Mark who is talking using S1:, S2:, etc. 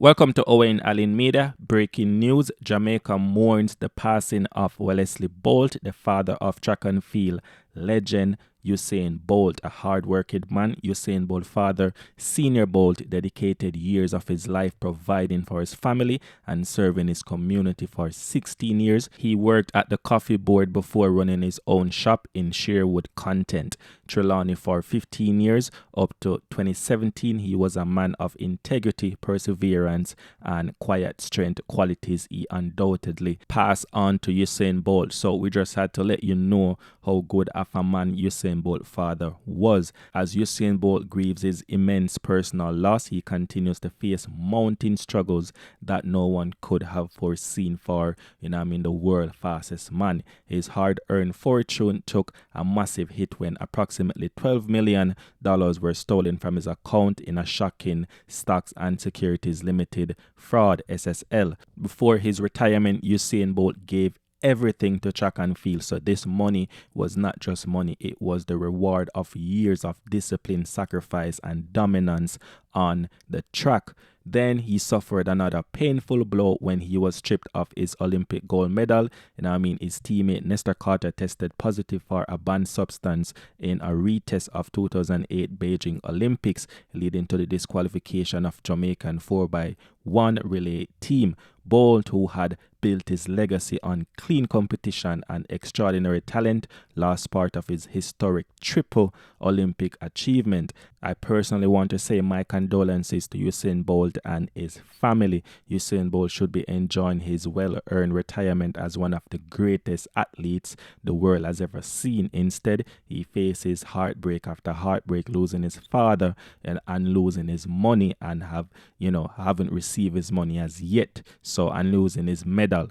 S1: Welcome to Owen Allen Media. Breaking news: Jamaica mourns the passing of Wellesley Bolt, the father of track and field legend Usain Bolt, a hard-working man. Usain Bolt father, Senior Bolt, dedicated years of his life providing for his family and serving his community for 16 years. He worked at the coffee board before running his own shop in Sherwood Content, Trelawney for 15 years. Up to 2017, he was a man of integrity, perseverance, and quiet strength, qualities he undoubtedly passed on to Usain Bolt. So we just had to let you know how good of a man Usain Bolt father was. As Usain Bolt grieves his immense personal loss, he continues to face mounting struggles that no one could have foreseen for, the world fastest man. His hard-earned fortune took a massive hit when approximately $12 million were stolen from his account in a shocking Stocks and Securities Limited fraud (SSL). Before his retirement, Usain Bolt gave everything to track and field. So this money was not just money, it was the reward of years of discipline, sacrifice, and dominance on the track. Then he suffered another painful blow when he was stripped of his Olympic gold medal. His teammate Nestor Carter tested positive for a banned substance in a retest of 2008 Beijing Olympics, leading to the disqualification of Jamaican 4x1 relay team. Bolt, who had built his legacy on clean competition and extraordinary talent, lost part of his historic triple Olympic achievement. I personally want to say my condolences to Usain Bolt and his family. Usain Bolt should be enjoying his well-earned retirement as one of the greatest athletes the world has ever seen. Instead, he faces heartbreak after heartbreak, losing his father and losing his money and haven't received his money as yet. And losing his medal.